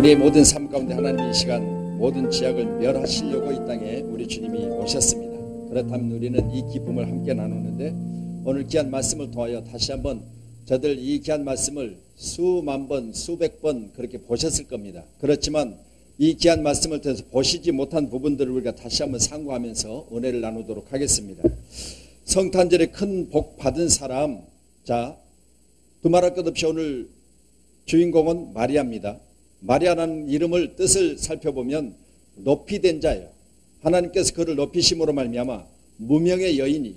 우리의 모든 삶 가운데 하나님이 이 시간 모든 지약을 멸하시려고 이 땅에 우리 주님이 오셨습니다. 그렇다면 우리는 이 기쁨을 함께 나누는데 오늘 귀한 말씀을 통하여 다시 한번 저들 이 귀한 말씀을 수만 번 수백 번 그렇게 보셨을 겁니다. 그렇지만 이 귀한 말씀을 통해서 보시지 못한 부분들을 우리가 다시 한번 상고하면서 은혜를 나누도록 하겠습니다. 성탄절에 큰 복 받은 사람, 자, 두말할 것 없이 오늘 주인공은 마리아입니다. 마리아라는 이름을 뜻을 살펴보면 높이 된 자예요. 하나님께서 그를 높이심으로 말미암아 무명의 여인이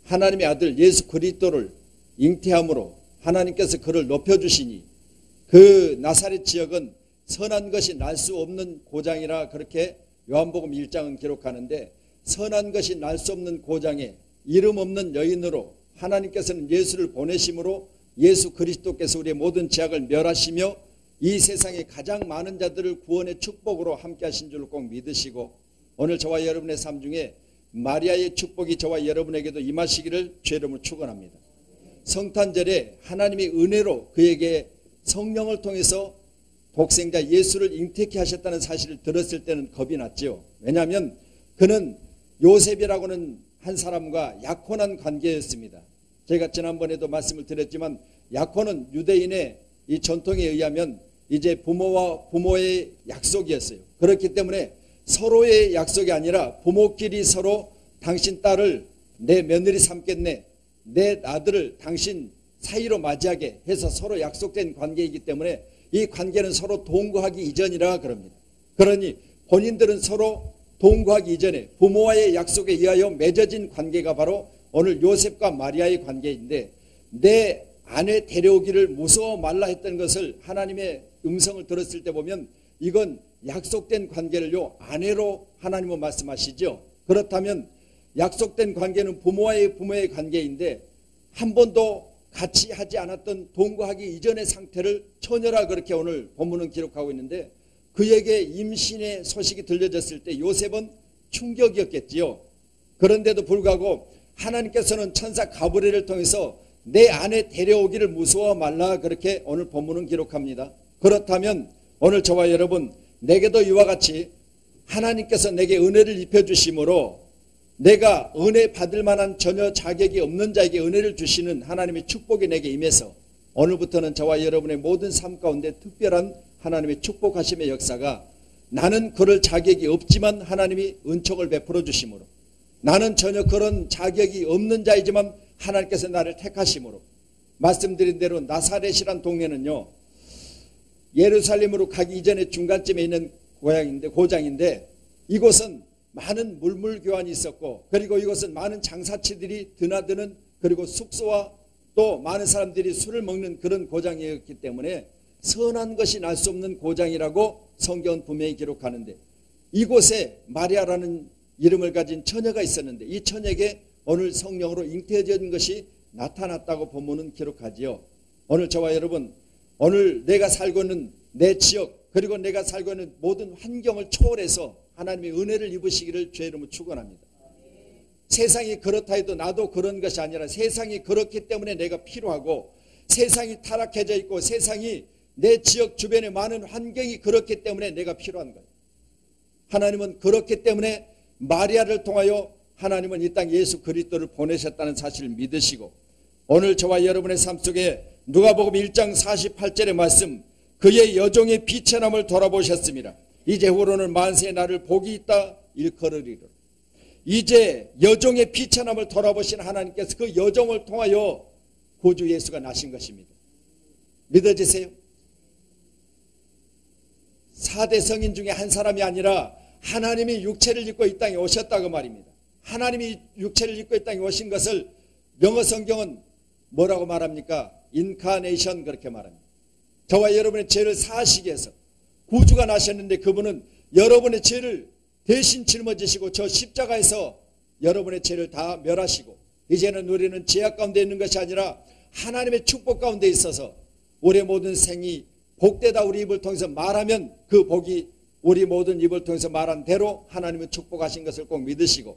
하나님의 아들 예수 그리스도를 잉태함으로 하나님께서 그를 높여주시니 그 나사렛 지역은 선한 것이 날 수 없는 고장이라 그렇게 요한복음 1장은 기록하는데, 선한 것이 날 수 없는 고장에 이름 없는 여인으로 하나님께서는 예수를 보내심으로 예수 그리스도께서 우리의 모든 죄악을 멸하시며 이 세상에 가장 많은 자들을 구원의 축복으로 함께 하신 줄 꼭 믿으시고, 오늘 저와 여러분의 삶 중에 마리아의 축복이 저와 여러분에게도 임하시기를 주의 이름으로 축원합니다. 성탄절에 하나님이 은혜로 그에게 성령을 통해서 독생자 예수를 잉태케 하셨다는 사실을 들었을 때는 겁이 났죠. 왜냐하면 그는 요셉이라고는 한 사람과 약혼한 관계였습니다. 제가 지난번에도 말씀을 드렸지만 약혼은 유대인의 이 전통에 의하면 이제 부모와 부모의 약속이었어요. 그렇기 때문에 서로의 약속이 아니라 부모끼리 서로 당신 딸을 내 며느리 삼겠네, 내 아들을 당신 사이로 맞이하게 해서 서로 약속된 관계이기 때문에 이 관계는 서로 동거하기 이전이라 그럽니다. 그러니 본인들은 서로 동거하기 이전에 부모와의 약속에 의하여 맺어진 관계가 바로 오늘 요셉과 마리아의 관계인데, 내 아내 데려오기를 무서워 말라 했던 것을 하나님의 음성을 들었을 때 보면 이건 약속된 관계를요 아내로 하나님은 말씀하시죠. 그렇다면 약속된 관계는 부모와의 부모의 관계인데 한 번도 같이 하지 않았던 동거하기 이전의 상태를 처녀라 그렇게 오늘 본문은 기록하고 있는데, 그에게 임신의 소식이 들려졌을 때 요셉은 충격이었겠지요. 그런데도 불구하고 하나님께서는 천사 가브리엘을 통해서 내 아내 데려오기를 무서워 말라 그렇게 오늘 본문은 기록합니다. 그렇다면 오늘 저와 여러분, 내게도 이와 같이 하나님께서 내게 은혜를 입혀주심으로 내가 은혜 받을 만한 전혀 자격이 없는 자에게 은혜를 주시는 하나님의 축복이 내게 임해서 오늘부터는 저와 여러분의 모든 삶 가운데 특별한 하나님의 축복하심의 역사가, 나는 그럴 자격이 없지만 하나님이 은총을 베풀어 주심으로, 나는 전혀 그런 자격이 없는 자이지만 하나님께서 나를 택하심으로, 말씀드린 대로 나사렛이란 동네는요 예루살렘으로 가기 이전에 중간쯤에 있는 고장인데 이곳은 많은 물물교환이 있었고, 그리고 이곳은 많은 장사치들이 드나드는, 그리고 숙소와 또 많은 사람들이 술을 먹는 그런 고장이었기 때문에 선한 것이 날 수 없는 고장이라고 성경은 분명히 기록하는데, 이곳에 마리아라는 이름을 가진 처녀가 있었는데 이 처녀에게 오늘 성령으로 잉태해진 것이 나타났다고 본문은 기록하지요. 오늘 저와 여러분, 오늘 내가 살고 있는 내 지역 그리고 내가 살고 있는 모든 환경을 초월해서 하나님의 은혜를 입으시기를 주의 이름으로 축원합니다. 세상이 그렇다 해도 나도 그런 것이 아니라 세상이 그렇기 때문에 내가 필요하고, 세상이 타락해져 있고 세상이 내 지역 주변의 많은 환경이 그렇기 때문에 내가 필요한 거예요. 하나님은 그렇기 때문에 마리아를 통하여 하나님은 이 땅 예수 그리스도를 보내셨다는 사실을 믿으시고 오늘 저와 여러분의 삶 속에 누가복음 1장 48절의 말씀 그의 여종의 비천함을 돌아보셨습니다. 이제후로는 만세의 날을 복이 있다 일컬으리라. 이제 여종의 비천함을 돌아보신 하나님께서 그 여종을 통하여 구주 예수가 나신 것입니다. 믿어지세요? 4대 성인 중에 한 사람이 아니라 하나님이 육체를 입고 이 땅에 오셨다고 말입니다. 하나님이 육체를 입고 이 땅에 오신 것을 영어 성경은 뭐라고 말합니까? 인카네이션 그렇게 말합니다. 저와 여러분의 죄를 사하시기 위해서 구주가 나셨는데 그분은 여러분의 죄를 대신 짊어지시고 저 십자가에서 여러분의 죄를 다 멸하시고 이제는 우리는 죄악 가운데 있는 것이 아니라 하나님의 축복 가운데 있어서 우리의 모든 생이 복되다 우리 입을 통해서 말하면 그 복이 우리 모든 입을 통해서 말한 대로 하나님은 축복하신 것을 꼭 믿으시고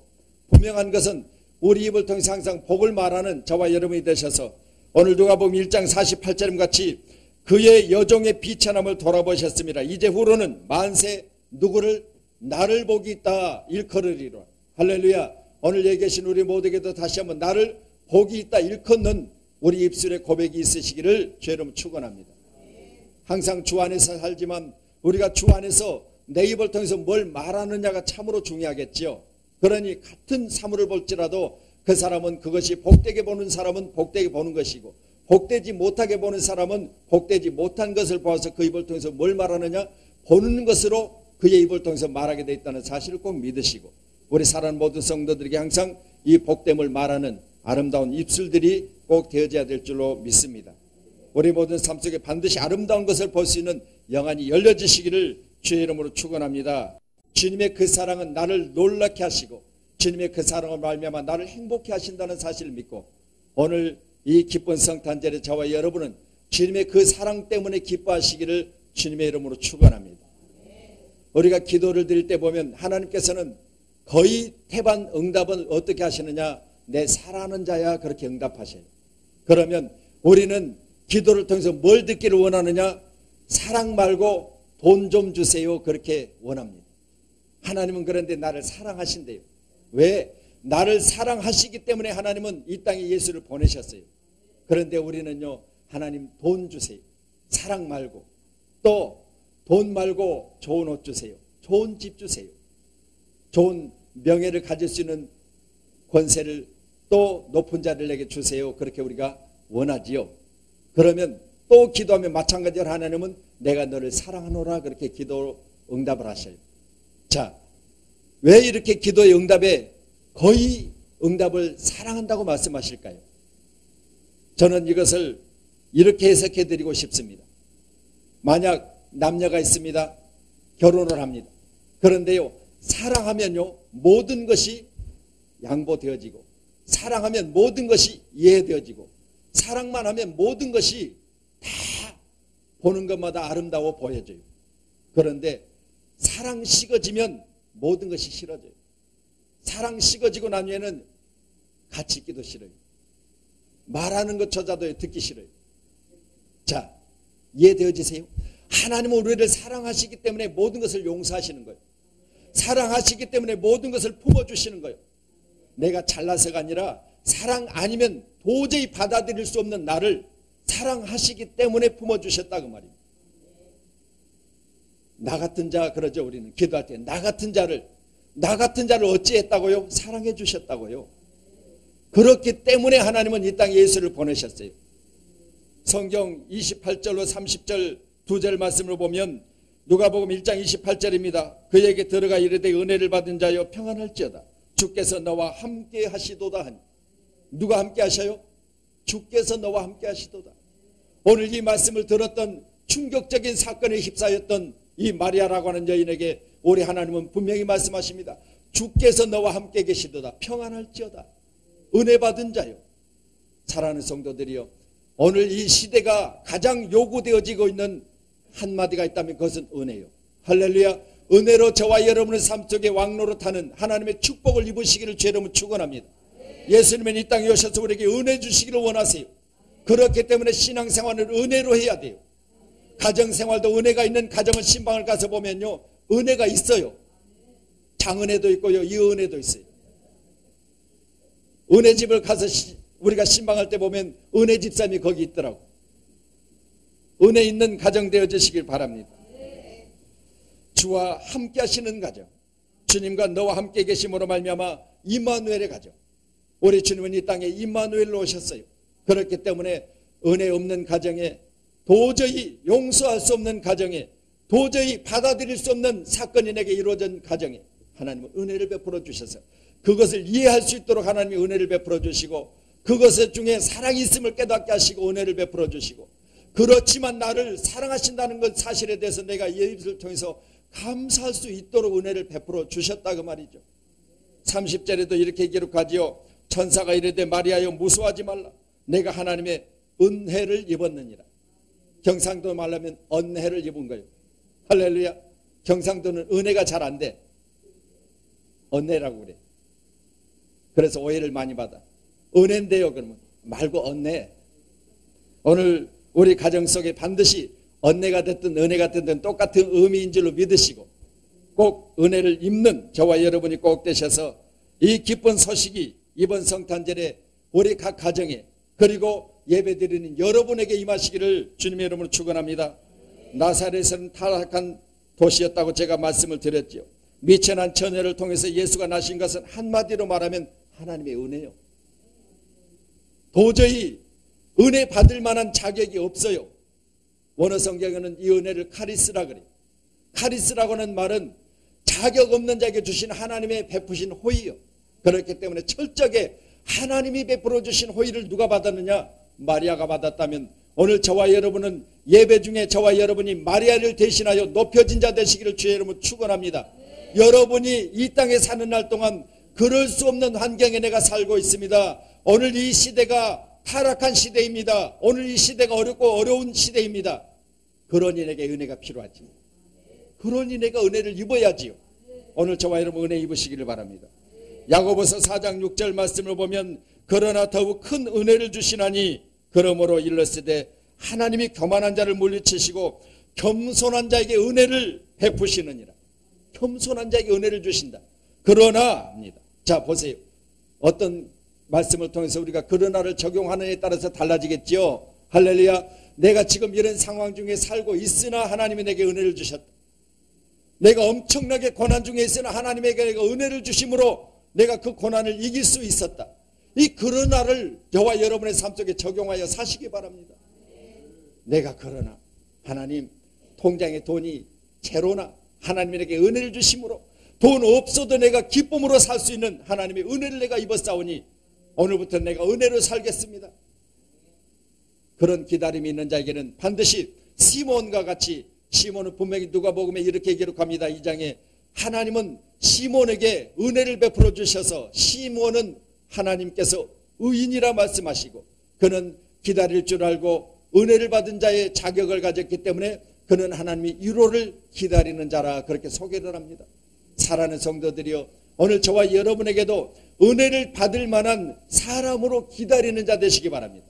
분명한 것은 우리 입을 통해서 항상 복을 말하는 저와 여러분이 되셔서 오늘 누가복음 1장 48절과 같이 그의 여종의 비천함을 돌아보셨습니다. 이제 후로는 만세 누구를 나를 복이 있다 일컬으리라. 할렐루야. 오늘 여기 계신 우리 모두에게도 다시 한번 나를 복이 있다 일컫는 우리 입술에 고백이 있으시기를 주의 이름으로 축원합니다. 항상 주 안에서 살지만 우리가 주 안에서 내 입을 통해서 뭘 말하느냐가 참으로 중요하겠지요. 그러니 같은 사물을 볼지라도 그 사람은 그것이 복되게 보는 사람은 복되게 보는 것이고 복되지 못하게 보는 사람은 복되지 못한 것을 보아서 그 입을 통해서 뭘 말하느냐 보는 것으로 그의 입을 통해서 말하게 되어 있다는 사실을 꼭 믿으시고 우리 사랑하는 모든 성도들에게 항상 이 복됨을 말하는 아름다운 입술들이 꼭 되어져야 될 줄로 믿습니다. 우리 모든 삶 속에 반드시 아름다운 것을 볼 수 있는 영안이 열려지시기를 주의 이름으로 축원합니다. 주님의 그 사랑은 나를 놀랍게 하시고 주님의 그 사랑을 말미암아 나를 행복해 하신다는 사실을 믿고 오늘 이 기쁜 성탄절에 저와 여러분은 주님의 그 사랑 때문에 기뻐하시기를 주님의 이름으로 축원합니다. 우리가 기도를 드릴 때 보면 하나님께서는 거의 태반 응답은 어떻게 하시느냐 내 사랑하는 자야 그렇게 응답하셔요. 그러면 우리는 기도를 통해서 뭘 듣기를 원하느냐 사랑 말고 돈 좀 주세요 그렇게 원합니다. 하나님은 그런데 나를 사랑하신대요. 왜? 나를 사랑하시기 때문에 하나님은 이 땅에 예수를 보내셨어요. 그런데 우리는요 하나님 돈 주세요. 사랑 말고 또 돈 말고 좋은 옷 주세요. 좋은 집 주세요. 좋은 명예를 가질 수 있는 권세를 또 높은 자를 내게 주세요. 그렇게 우리가 원하지요. 그러면 또 기도하면 마찬가지로 하나님은 내가 너를 사랑하노라 그렇게 기도 응답을 하셔요. 자, 왜 이렇게 기도의 응답에 거의 응답을 사랑한다고 말씀하실까요? 저는 이것을 이렇게 해석해 드리고 싶습니다. 만약 남녀가 있습니다. 결혼을 합니다. 그런데요 사랑하면요 모든 것이 양보되어지고 사랑하면 모든 것이 이해되어지고 사랑만 하면 모든 것이 다 보는 것마다 아름다워 보여져요. 그런데 사랑 식어지면 모든 것이 싫어져요. 사랑 식어지고 난 후에는 같이 있기도 싫어요. 말하는 것조차도 듣기 싫어요. 자, 이해되어지세요? 하나님은 우리를 사랑하시기 때문에 모든 것을 용서하시는 거예요. 사랑하시기 때문에 모든 것을 품어주시는 거예요. 내가 잘나서가 아니라 사랑 아니면 도저히 받아들일 수 없는 나를 사랑하시기 때문에 품어주셨다고 말입니다. 나 같은 자 그러죠. 우리는 기도할 때 나 같은 자를 어찌했다고요? 사랑해 주셨다고요. 그렇기 때문에 하나님은 이 땅에 예수를 보내셨어요. 성경 28절로 30절 두 절 말씀을 보면 누가복음 1장 28절입니다. 그에게 들어가 이르되 은혜를 받은 자여 평안할지어다. 주께서 너와 함께 하시도다 하니. 누가 함께 하셔요? 주께서 너와 함께 하시도다. 오늘 이 말씀을 들었던 충격적인 사건에 휩싸였던 이 마리아라고 하는 여인에게 우리 하나님은 분명히 말씀하십니다. 주께서 너와 함께 계시도다. 평안할지어다. 은혜 받은 자요. 사랑하는 성도들이요, 오늘 이 시대가 가장 요구되어지고 있는 한마디가 있다면 그것은 은혜요. 할렐루야. 은혜로 저와 여러분의 삶 속에 왕노릇하는 하나님의 축복을 입으시기를 주 여러분 축원합니다. 예수님은 이 땅에 오셔서 우리에게 은혜 주시기를 원하세요. 그렇기 때문에 신앙생활을 은혜로 해야 돼요. 가정생활도 은혜가 있는 가정은 신방을 가서 보면요 은혜가 있어요. 장은혜도 있고요 이은혜도 있어요. 은혜집을 가서 우리가 신방할 때 보면 은혜 집사님이 거기 있더라고. 은혜 있는 가정 되어주시길 바랍니다. 주와 함께 하시는 가정, 주님과 너와 함께 계심으로 말미암아 임마누엘의 가정, 우리 주님은 이 땅에 임마누엘로 오셨어요. 그렇기 때문에 은혜 없는 가정에, 도저히 용서할 수 없는 가정에, 도저히 받아들일 수 없는 사건이 내게 이루어진 가정에 하나님은 은혜를 베풀어 주셔서 그것을 이해할 수 있도록 하나님이 은혜를 베풀어 주시고, 그것 중에 사랑이 있음을 깨닫게 하시고 은혜를 베풀어 주시고, 그렇지만 나를 사랑하신다는 것 사실에 대해서 내가 예수를 통해서 감사할 수 있도록 은혜를 베풀어 주셨다 그 말이죠. 30절에도 이렇게 기록하지요. 천사가 이르되 마리아여 무서워하지 말라. 내가 하나님의 은혜를 입었느니라. 경상도 말하면 은혜를 입은 거예요. 할렐루야. 경상도는 은혜가 잘 안 돼. 은혜라고 그래. 그래서 오해를 많이 받아. 은혜인데요 그러면 말고 은혜. 오늘 우리 가정 속에 반드시 은혜가 됐든 은혜가 됐든 똑같은 의미인 줄로 믿으시고 꼭 은혜를 입는 저와 여러분이 꼭 되셔서 이 기쁜 소식이 이번 성탄절에 우리 각 가정에 그리고 예배드리는 여러분에게 임하시기를 주님의 이름으로 축원합니다. 나사렛은 타락한 도시였다고 제가 말씀을 드렸죠. 미천한 처녀를 통해서 예수가 나신 것은 한마디로 말하면 하나님의 은혜요. 도저히 은혜 받을 만한 자격이 없어요. 원어 성경에는 이 은혜를 카리스라 그래요. 카리스라고 하는 말은 자격 없는 자에게 주신 하나님의 베푸신 호의요. 그렇기 때문에 철저하게 하나님이 베풀어 주신 호의를 누가 받았느냐? 마리아가 받았다면 오늘 저와 여러분은 예배 중에 저와 여러분이 마리아를 대신하여 높여진 자 되시기를 주의 이름으로 축원합니다. 여러분이 이 땅에 사는 날 동안 그럴 수 없는 환경에 내가 살고 있습니다. 오늘 이 시대가 타락한 시대입니다. 오늘 이 시대가 어렵고 어려운 시대입니다. 그러니 내게 은혜가 필요하지. 그러니 내가 은혜를 입어야지요. 오늘 저와 여러분 은혜 입으시기를 바랍니다. 야고보서 4장 6절 말씀을 보면 그러나 더욱 큰 은혜를 주시나니 그러므로 일렀으되 하나님이 교만한 자를 물리치시고 겸손한 자에게 은혜를 베푸시느니라. 겸손한 자에게 은혜를 주신다. 그러나 합니다. 자 보세요. 어떤 말씀을 통해서 우리가 그러나를 적용하느냐에 따라서 달라지겠지요. 할렐루야. 내가 지금 이런 상황 중에 살고 있으나 하나님이 내게 은혜를 주셨다. 내가 엄청나게 고난 중에 있으나 하나님에게 내가 은혜를 주심으로 내가 그 고난을 이길 수 있었다. 이 그러나를 저와 여러분의 삶 속에 적용하여 사시기 바랍니다. 내가 그러나 하나님 통장에 돈이 제로나 하나님에게 은혜를 주심으로 돈 없어도 내가 기쁨으로 살 수 있는 하나님의 은혜를 내가 입었사오니 오늘부터 내가 은혜로 살겠습니다. 그런 기다림이 있는 자에게는 반드시 시몬과 같이, 시몬은 분명히 누가복음에 이렇게 기록합니다. 2장에 하나님은 시몬에게 은혜를 베풀어 주셔서 시몬은 하나님께서 의인이라 말씀하시고 그는 기다릴 줄 알고 은혜를 받은 자의 자격을 가졌기 때문에 그는 하나님의 위로를 기다리는 자라 그렇게 소개를 합니다. 사랑하는 성도들이여, 오늘 저와 여러분에게도 은혜를 받을 만한 사람으로 기다리는 자 되시기 바랍니다.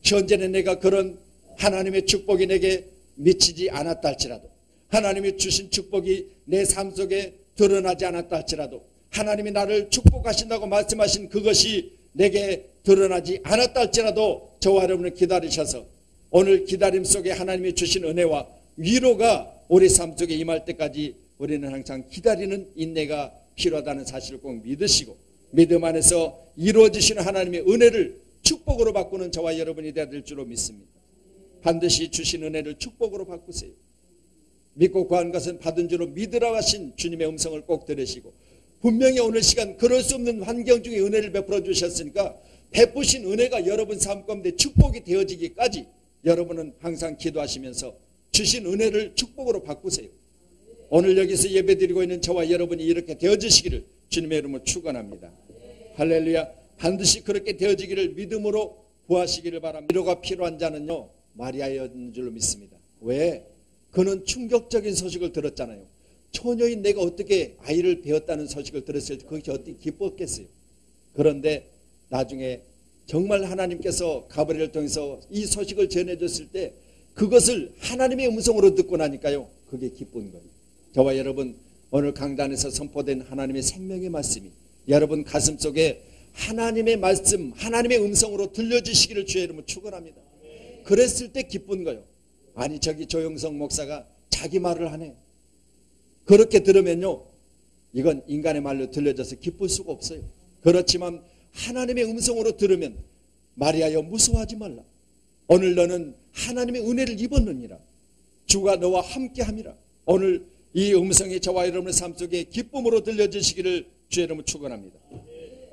현재는 내가 그런 하나님의 축복이 내게 미치지 않았다 할지라도, 하나님이 주신 축복이 내 삶 속에 드러나지 않았다 할지라도, 하나님이 나를 축복하신다고 말씀하신 그것이 내게 드러나지 않았다 할지라도 저와 여러분을 기다리셔서 오늘 기다림 속에 하나님이 주신 은혜와 위로가 우리 삶 속에 임할 때까지 우리는 항상 기다리는 인내가 필요하다는 사실을 꼭 믿으시고 믿음 안에서 이루어지시는 하나님의 은혜를 축복으로 바꾸는 저와 여러분이 되어야 될 줄로 믿습니다. 반드시 주신 은혜를 축복으로 바꾸세요. 믿고 구한 것은 받은 줄로 믿으라 하신 주님의 음성을 꼭 들으시고, 분명히 오늘 시간 그럴 수 없는 환경 중에 은혜를 베풀어 주셨으니까 베푸신 은혜가 여러분 삶 가운데 축복이 되어지기까지 여러분은 항상 기도하시면서 주신 은혜를 축복으로 바꾸세요. 오늘 여기서 예배드리고 있는 저와 여러분이 이렇게 되어지시기를 주님의 이름으로 축원합니다. 할렐루야. 반드시 그렇게 되어지기를 믿음으로 구하시기를 바랍니다. 위로가 필요한 자는요 마리아였는 줄로 믿습니다. 왜? 그는 충격적인 소식을 들었잖아요. 처녀인 내가 어떻게 아이를 배웠다는 소식을 들었을 때 그것이 어떻게 기뻤겠어요. 그런데 나중에 정말 하나님께서 가브리엘을 통해서 이 소식을 전해줬을 때 그것을 하나님의 음성으로 듣고 나니까요 그게 기쁜 거예요. 저와 여러분 오늘 강단에서 선포된 하나님의 생명의 말씀이 여러분 가슴 속에 하나님의 말씀, 하나님의 음성으로 들려주시기를 주의 이름으로 축원합니다. 그랬을 때 기쁜 거요. 아니 저기 조영성 목사가 자기 말을 하네. 그렇게 들으면요, 이건 인간의 말로 들려져서 기쁠 수가 없어요. 그렇지만 하나님의 음성으로 들으면 마리아여 무서워하지 말라. 오늘 너는 하나님의 은혜를 입었느니라. 주가 너와 함께함이라. 오늘 이 음성이 저와 여러분의 삶 속에 기쁨으로 들려주시기를 주의 이름으로 축원합니다.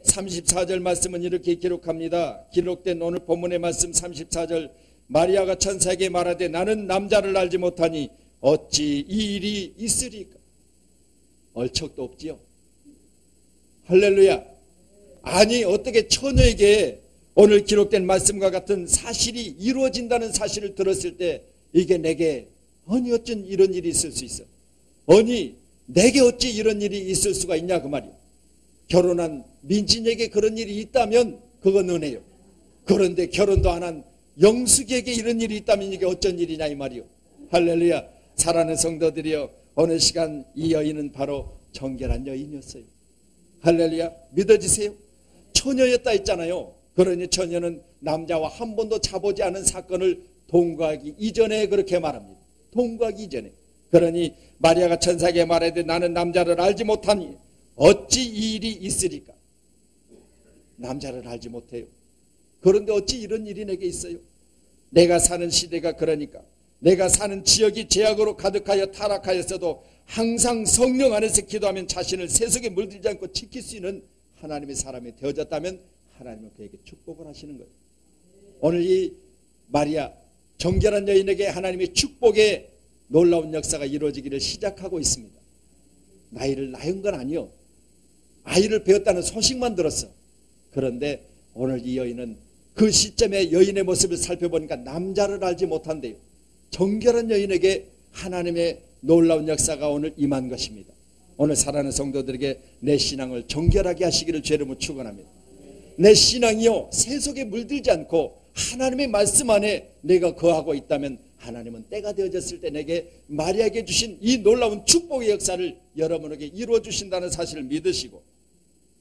34절 말씀은 이렇게 기록합니다. 기록된 오늘 본문의 말씀 34절, 마리아가 천사에게 말하되 나는 남자를 알지 못하니 어찌 이 일이 있으리까. 얼척도 없지요. 할렐루야. 아니 어떻게 처녀에게 오늘 기록된 말씀과 같은 사실이 이루어진다는 사실을 들었을 때 이게 내게 아니 어쩐 이런 일이 있을 수 있어. 아니 내게 어찌 이런 일이 있을 수가 있냐 그 말이요. 결혼한 민진에게 그런 일이 있다면 그건 은혜요. 그런데 결혼도 안 한 영숙에게 이런 일이 있다면 이게 어쩐 일이냐 이 말이요. 할렐루야. 사랑하는 성도들이여, 어느 시간 이 여인은 바로 정결한 여인이었어요. 할렐루야. 믿어지세요? 처녀였다 했잖아요. 그러니 처녀는 남자와 한 번도 자보지 않은 사건을 동거하기 이전에 그렇게 말합니다. 동거하기 이전에. 그러니 마리아가 천사에게 말하되 나는 남자를 알지 못하니 어찌 이 일이 있으리까. 남자를 알지 못해요. 그런데 어찌 이런 일이 내게 있어요. 내가 사는 시대가 그러니까 내가 사는 지역이 죄악으로 가득하여 타락하였어도 항상 성령 안에서 기도하면 자신을 세속에 물들지 않고 지킬 수 있는 하나님의 사람이 되어졌다면 하나님은 그에게 축복을 하시는 거예요. 오늘 이 마리아 정결한 여인에게 하나님의 축복의 놀라운 역사가 이루어지기를 시작하고 있습니다. 나이를 낳은 건 아니요. 아이를 배웠다는 소식만 들었어. 그런데 오늘 이 여인은 그 시점에 여인의 모습을 살펴보니까 남자를 알지 못한대요. 정결한 여인에게 하나님의 놀라운 역사가 오늘 임한 것입니다. 오늘 사랑하는 성도들에게 내 신앙을 정결하게 하시기를 주의 이름으로 축원합니다. 내 신앙이요 세속에 물들지 않고 하나님의 말씀 안에 내가 거하고 있다면 하나님은 때가 되어졌을 때 내게 마리아에게 주신 이 놀라운 축복의 역사를 여러분에게 이루어 주신다는 사실을 믿으시고,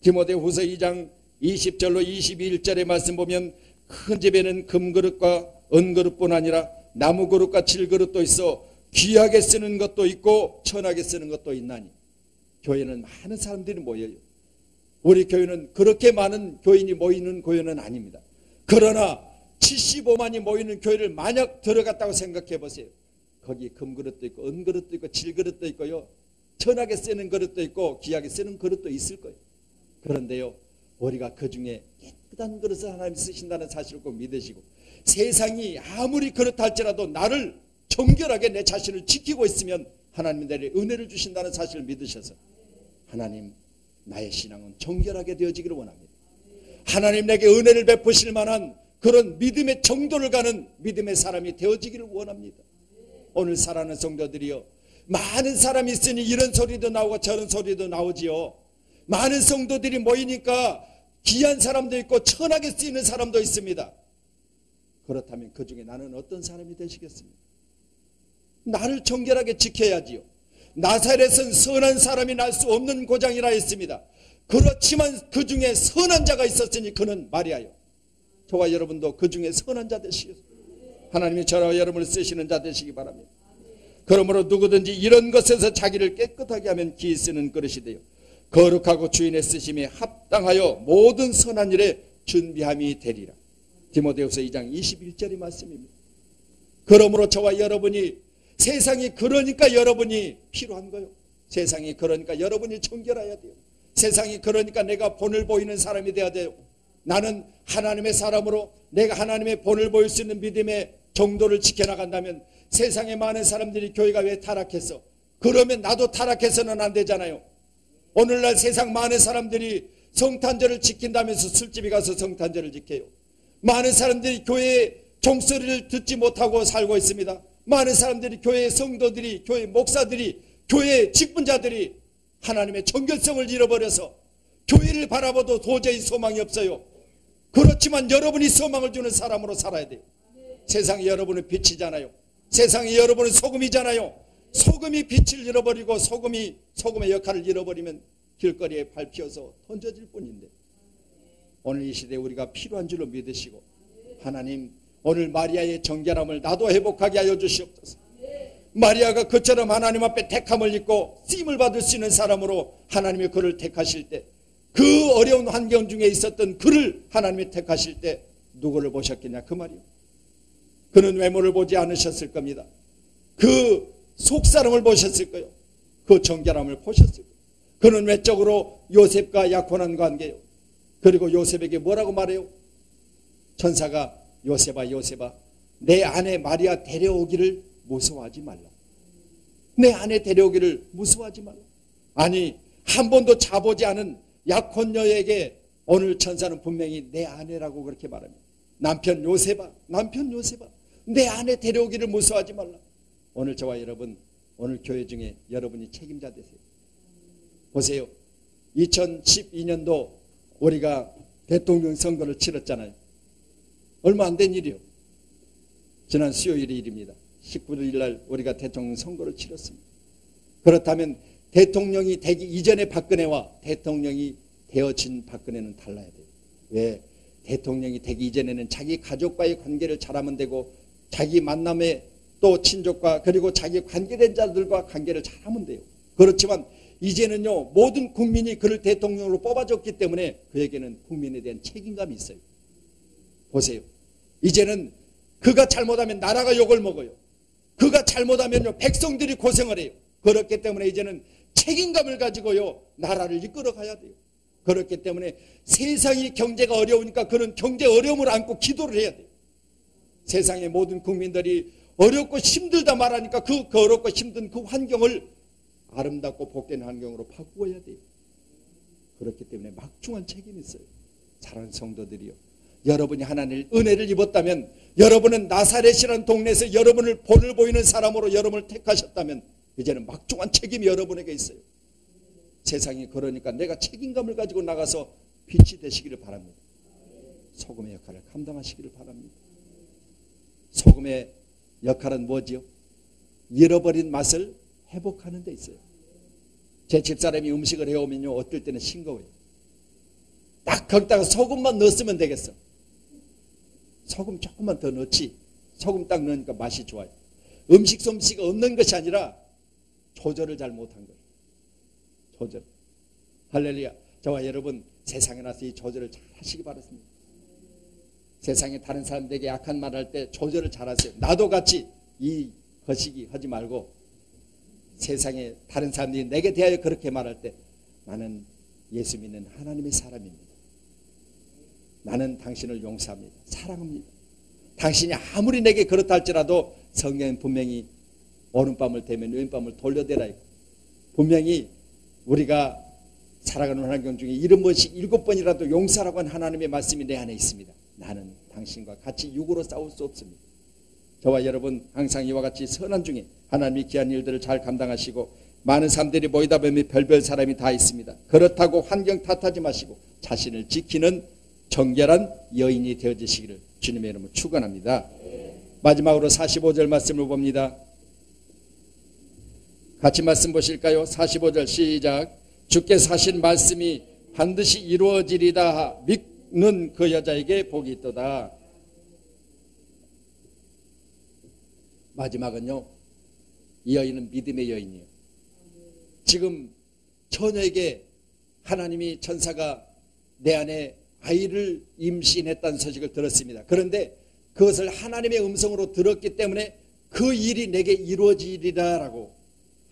디모데후서 2장 20절로 21절의 말씀 보면 큰 집에는 금그릇과 은그릇뿐 아니라 나무그릇과 질그릇도 있어 귀하게 쓰는 것도 있고 천하게 쓰는 것도 있나니. 교회는 많은 사람들이 모여요. 우리 교회는 그렇게 많은 교인이 모이는 교회는 아닙니다. 그러나 75만이 모이는 교회를 만약 들어갔다고 생각해 보세요. 거기 금그릇도 있고 은그릇도 있고 질그릇도 있고요, 천하게 쓰는 그릇도 있고 귀하게 쓰는 그릇도 있을 거예요. 그런데요, 우리가 그 중에 깨끗한 그릇을 하나님 쓰신다는 사실을 꼭 믿으시고, 세상이 아무리 그렇다 할지라도 나를 정결하게 내 자신을 지키고 있으면 하나님이 내게 은혜를 주신다는 사실을 믿으셔서 하나님 나의 신앙은 정결하게 되어지기를 원합니다. 하나님 내게 은혜를 베푸실 만한 그런 믿음의 정도를 가는 믿음의 사람이 되어지기를 원합니다. 오늘 사랑하는 성도들이요, 많은 사람이 있으니 이런 소리도 나오고 저런 소리도 나오지요. 많은 성도들이 모이니까 귀한 사람도 있고 천하게 쓰이는 사람도 있습니다. 그렇다면 그 중에 나는 어떤 사람이 되시겠습니까? 나를 정결하게 지켜야지요. 나사렛은 선한 사람이 날 수 없는 고장이라 했습니다. 그렇지만 그 중에 선한 자가 있었으니 그는 마리아요. 저와 여러분도 그 중에 선한 자 되시겠습니다. 하나님이 저와 여러분을 쓰시는 자 되시기 바랍니다. 그러므로 누구든지 이런 것에서 자기를 깨끗하게 하면 기 쓰는 그릇이 되어 거룩하고 주인의 쓰심에 합당하여 모든 선한 일에 준비함이 되리라. 디모데후서 2장 21절의 말씀입니다. 그러므로 저와 여러분이, 세상이 그러니까 여러분이 필요한 거예요. 세상이 그러니까 여러분이 정결해야 돼요. 세상이 그러니까 내가 본을 보이는 사람이 되어야 돼요. 나는 하나님의 사람으로 내가 하나님의 본을 보일 수 있는 믿음의 정도를 지켜나간다면 세상에 많은 사람들이 교회가 왜 타락했어? 그러면 나도 타락해서는 안 되잖아요. 오늘날 세상 많은 사람들이 성탄절을 지킨다면서 술집에 가서 성탄절을 지켜요. 많은 사람들이 교회의 종소리를 듣지 못하고 살고 있습니다. 많은 사람들이, 교회의 성도들이, 교회 목사들이, 교회의 직분자들이 하나님의 정결성을 잃어버려서 교회를 바라봐도 도저히 소망이 없어요. 그렇지만 여러분이 소망을 주는 사람으로 살아야 돼요. 세상이 여러분의 빛이잖아요. 세상이 여러분의 소금이잖아요. 소금이 빛을 잃어버리고 소금의 역할을 잃어버리면 길거리에 밟혀서 던져질 뿐인데, 오늘 이 시대에 우리가 필요한 줄로 믿으시고, 하나님 오늘 마리아의 정결함을 나도 회복하게 하여 주시옵소서. 마리아가 그처럼 하나님 앞에 택함을 입고 쓰임을 받을 수 있는 사람으로 하나님이 그를 택하실 때, 그 어려운 환경 중에 있었던 그를 하나님이 택하실 때 누구를 보셨겠냐 그 말이요. 그는 외모를 보지 않으셨을 겁니다. 그 속사람을 보셨을 거예요. 그 정결함을 보셨을 거예요. 그는 외적으로 요셉과 약혼한 관계요. 그리고 요셉에게 뭐라고 말해요? 천사가 요셉아 요셉아 내 아내 마리아 데려오기를 무서워하지 말라. 내 아내 데려오기를 무서워하지 말라. 아니 한 번도 자보지 않은 약혼녀에게 오늘 천사는 분명히 내 아내라고 그렇게 말합니다. 남편 요셉아 남편 요셉아 내 아내 데려오기를 무서워하지 말라. 오늘 저와 여러분 오늘 교회 중에 여러분이 책임자 되세요. 보세요. 2012년도 우리가 대통령 선거를 치렀잖아요. 얼마 안 된 일이요. 지난 수요일이 일입니다. 19일 날 우리가 대통령 선거를 치렀습니다. 그렇다면 대통령이 되기 이전의 박근혜와 대통령이 되어진 박근혜는 달라야 돼요. 왜? 대통령이 되기 이전에는 자기 가족과의 관계를 잘하면 되고 자기 만남에 또 친족과 그리고 자기 관계된 자들과 관계를 잘하면 돼요. 그렇지만 이제는요 모든 국민이 그를 대통령으로 뽑아줬기 때문에 그에게는 국민에 대한 책임감이 있어요. 보세요. 이제는 그가 잘못하면 나라가 욕을 먹어요. 그가 잘못하면요 백성들이 고생을 해요. 그렇기 때문에 이제는 책임감을 가지고요 나라를 이끌어 가야 돼요. 그렇기 때문에 세상이 경제가 어려우니까 그는 경제 어려움을 안고 기도를 해야 돼요. 세상의 모든 국민들이 어렵고 힘들다 말하니까 그 어렵고 힘든 그 환경을 아름답고 복된 환경으로 바꾸어야 돼요. 그렇기 때문에 막중한 책임이 있어요. 사랑하는 성도들이요, 여러분이 하나님의 은혜를 입었다면, 여러분은 나사렛이라는 동네에서 여러분을 본을 보이는 사람으로 여러분을 택하셨다면 이제는 막중한 책임이 여러분에게 있어요. 세상이 그러니까 내가 책임감을 가지고 나가서 빛이 되시기를 바랍니다. 소금의 역할을 감당하시기를 바랍니다. 소금의 역할은 뭐지요? 잃어버린 맛을 회복하는 데 있어요. 제 집사람이 음식을 해오면요 어떨 때는 싱거워요. 딱 거기다가 소금만 넣었으면 되겠어. 소금 조금만 더 넣지. 소금 딱 넣으니까 맛이 좋아요. 음식 솜씨가 없는 것이 아니라 조절을 잘 못한 거예요. 조절. 할렐루야. 저와 여러분 세상에 나서 이 조절을 잘 하시기 바랍니다. 세상에 다른 사람들에게 약한 말 할 때 조절을 잘 하세요. 나도 같이 이 거시기 하지 말고 세상에 다른 사람들이 내게 대하여 그렇게 말할 때 나는 예수 믿는 하나님의 사람입니다. 나는 당신을 용서합니다. 사랑합니다. 당신이 아무리 내게 그렇다 할지라도 성경은 분명히 오른밤을 대면 왼밤을 돌려대라 했고, 분명히 우리가 살아가는 환경 중에 이런 것이 7번이라도 용서라고 한 하나님의 말씀이 내 안에 있습니다. 나는 당신과 같이 육으로 싸울 수 없습니다. 저와 여러분 항상 이와 같이 선한 중에 하나님이 귀한 일들을 잘 감당하시고, 많은 사람들이 모이다 보면 별별 사람이 다 있습니다. 그렇다고 환경 탓하지 마시고 자신을 지키는 정결한 여인이 되어지시기를 주님의 이름으로 축원합니다. 마지막으로 45절 말씀을 봅니다. 같이 말씀 보실까요? 45절 시작. 주께서 하신 말씀이 반드시 이루어지리다 믿는 그 여자에게 복이 있도다. 마지막은요, 이 여인은 믿음의 여인이에요. 지금 처녀에게 하나님이 천사가 내 안에 아이를 임신했다는 소식을 들었습니다. 그런데 그것을 하나님의 음성으로 들었기 때문에 그 일이 내게 이루어지리라라고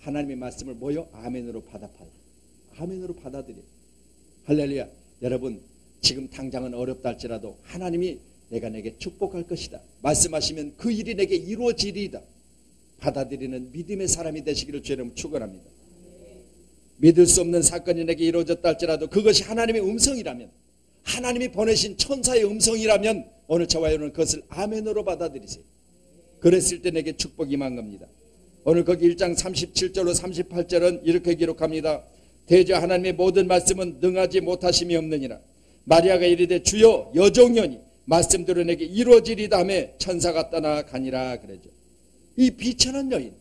하나님의 말씀을 뭐요? 아멘으로 받아봐요. 아멘으로 받아들여요. 할렐루야. 여러분 지금 당장은 어렵다 할지라도 하나님이 내가 내게 축복할 것이다 말씀하시면 그 일이 내게 이루어지리이다 받아들이는 믿음의 사람이 되시기를 주님 축원합니다. 믿을 수 없는 사건이 내게 이루어졌다 할지라도 그것이 하나님의 음성이라면, 하나님이 보내신 천사의 음성이라면 오늘 저와 여러분은 그것을 아멘으로 받아들이세요. 그랬을 때 내게 축복이 임한 겁니다. 오늘 거기 1장 37절로 38절은 이렇게 기록합니다. 대저 하나님의 모든 말씀은 능하지 못하심이 없느니라. 마리아가 이르되 주여 여종년이 말씀대로 내게 이루어지리다 하며 천사가 떠나가니라 그러죠. 이 비천한 여인,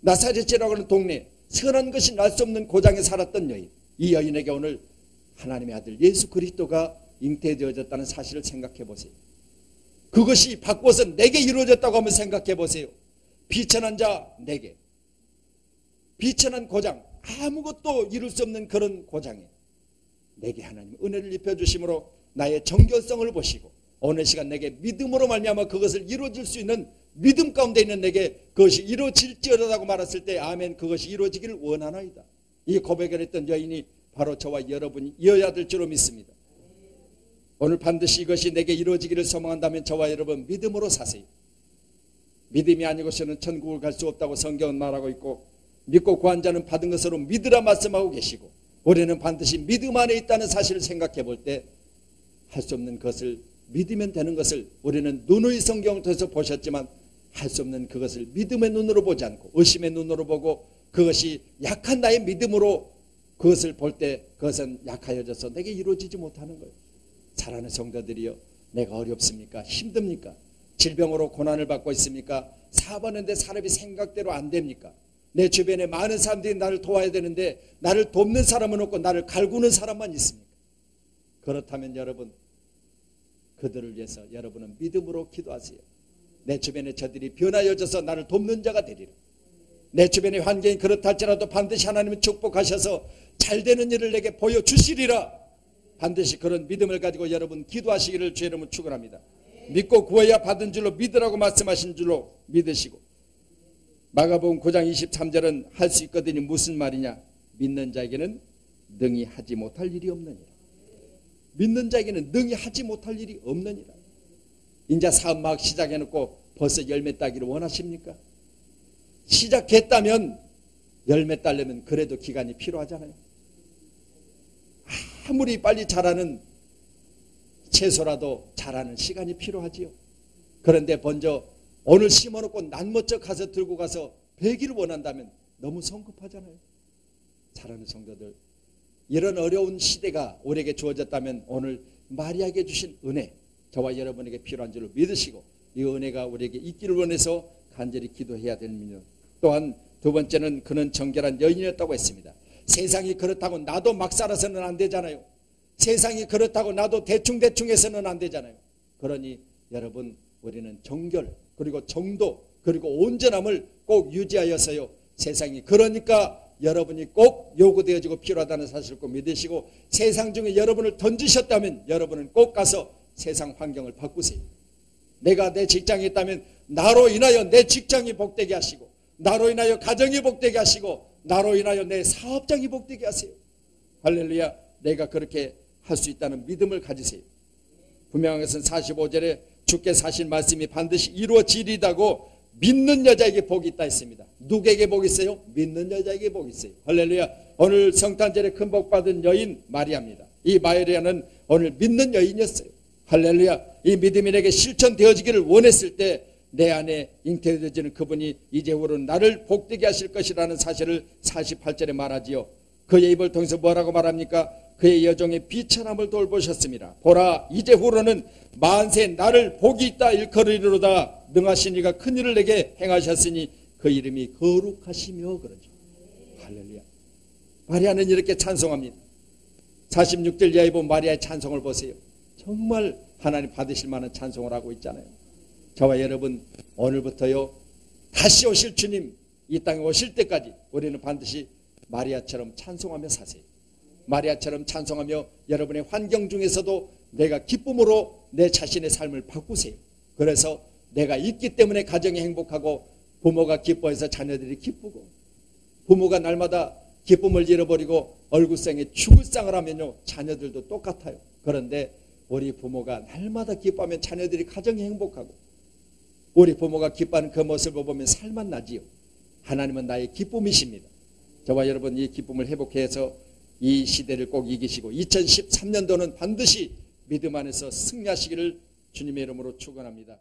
나사렛이라고 하는 동네, 선한 것이 날 수 없는 고장에 살았던 여인, 이 여인에게 오늘 하나님의 아들 예수 그리스도가 잉태되어졌다는 사실을 생각해 보세요. 그것이 바꿔서 내게 이루어졌다고 하면 생각해 보세요. 비천한 자 내게, 비천한 고장, 아무것도 이룰 수 없는 그런 고장에 내게 하나님 은혜를 입혀주심으로 나의 정결성을 보시고 어느 시간 내게 믿음으로 말미암아 그것을 이루어질 수 있는 믿음 가운데 있는 내게 그것이 이루어질지어다고 말했을 때 아멘, 그것이 이루어지기를 원하나이다. 이 고백을 했던 여인이 바로 저와 여러분이어야 될 줄로 믿습니다. 오늘 반드시 이것이 내게 이루어지기를 소망한다면 저와 여러분 믿음으로 사세요. 믿음이 아니고서는 천국을 갈 수 없다고 성경은 말하고 있고, 믿고 구한 자는 받은 것으로 믿으라 말씀하고 계시고, 우리는 반드시 믿음 안에 있다는 사실을 생각해 볼 때 할 수 없는 것을 믿으면 되는 것을 우리는 누누이 성경을 통해서 보셨지만 할 수 없는 그것을 믿음의 눈으로 보지 않고 의심의 눈으로 보고 그것이 약한 나의 믿음으로 그것을 볼 때 그것은 약하여져서 내게 이루어지지 못하는 거예요. 사랑하는 성도들이여, 내가 어렵습니까? 힘듭니까? 질병으로 고난을 받고 있습니까? 사업하는데 사람이 생각대로 안 됩니까? 내 주변에 많은 사람들이 나를 도와야 되는데 나를 돕는 사람은 없고 나를 갈구는 사람만 있습니까? 그렇다면 여러분, 그들을 위해서 여러분은 믿음으로 기도하세요. 내 주변에 저들이 변화여져서 나를 돕는 자가 되리라. 내 주변의 환경이 그렇다 할지라도 반드시 하나님은 축복하셔서 잘되는 일을 내게 보여주시리라. 반드시 그런 믿음을 가지고 여러분 기도하시기를 주의 이름으로 축원합니다. 믿고 구해야 받은 줄로 믿으라고 말씀하신 줄로 믿으시고, 마가복음 9장 23절은 할 수 있거든요. 무슨 말이냐? 믿는 자에게는 능히 하지 못할 일이 없느니라. 믿는 자에게는 능히 하지 못할 일이 없느니라. 이제 사업 막 시작해놓고 벌써 열매 따기를 원하십니까? 시작했다면 열매 따려면 그래도 기간이 필요하잖아요. 아무리 빨리 자라는 채소라도 자라는 시간이 필요하지요. 그런데 먼저 오늘 심어놓고 난멋쩍 가서 들고 가서 배기를 원한다면 너무 성급하잖아요. 사랑하는 성도들, 이런 어려운 시대가 우리에게 주어졌다면 오늘 마리아에게 주신 은혜, 저와 여러분에게 필요한 줄로 믿으시고 이 은혜가 우리에게 있기를 원해서 간절히 기도해야 됩니다. 또한 두 번째는 그는 정결한 여인이었다고 했습니다. 세상이 그렇다고 나도 막 살아서는 안 되잖아요. 세상이 그렇다고 나도 대충 해서는 안 되잖아요. 그러니 여러분, 우리는 정결 그리고 정도 그리고 온전함을 꼭 유지하여서요, 세상이 그러니까 여러분이 꼭 요구되어지고 필요하다는 사실을 꼭 믿으시고, 세상 중에 여러분을 던지셨다면 여러분은 꼭 가서 세상 환경을 바꾸세요. 내가 내 직장에 있다면 나로 인하여 내 직장이 복되게 하시고, 나로 인하여 가정이 복되게 하시고, 나로 인하여 내 사업장이 복되게 하세요. 할렐루야. 내가 그렇게 할 수 있다는 믿음을 가지세요. 분명한 것은 45절에 주께서 하신 말씀이 반드시 이루어지리다고 믿는 여자에게 복이 있다 했습니다. 누구에게 복이 있어요? 믿는 여자에게 복이 있어요. 할렐루야. 오늘 성탄절에 큰 복 받은 여인 마리아입니다. 이 마리아는 오늘 믿는 여인이었어요. 할렐루야. 이 믿음이 내게 실천되어지기를 원했을 때 내 안에 잉태되어지는 그분이 이제후로는 나를 복되게 하실 것이라는 사실을 48절에 말하지요. 그의 입을 통해서 뭐라고 말합니까? 그의 여종의 비천함을 돌보셨습니다. 보라, 이제후로는 만세 나를 복이 있다 일컬으리로다. 능하신 이가 큰 일을 내게 행하셨으니 그 이름이 거룩하시며. 그러죠. 할렐루야. 마리아는 이렇게 찬송합니다. 46절 이하에 보면 마리아의 찬송을 보세요. 정말 하나님 받으실 만한 찬송을 하고 있잖아요. 저와 여러분, 오늘부터요, 다시 오실 주님 이 땅에 오실 때까지 우리는 반드시 마리아처럼 찬송하며 사세요. 마리아처럼 찬송하며 여러분의 환경 중에서도 내가 기쁨으로 내 자신의 삶을 바꾸세요. 그래서 내가 있기 때문에 가정이 행복하고, 부모가 기뻐해서 자녀들이 기쁘고, 부모가 날마다 기쁨을 잃어버리고 얼굴상에 죽을상을 하면요, 자녀들도 똑같아요. 그런데 우리 부모가 날마다 기뻐하면 자녀들이 가정이 행복하고, 우리 부모가 기뻐하는 그 모습을 보면 살만 나지요. 하나님은 나의 기쁨이십니다. 저와 여러분, 이 기쁨을 회복해서 이 시대를 꼭 이기시고 2013년도는 반드시 믿음 안에서 승리하시기를 주님의 이름으로 축원합니다.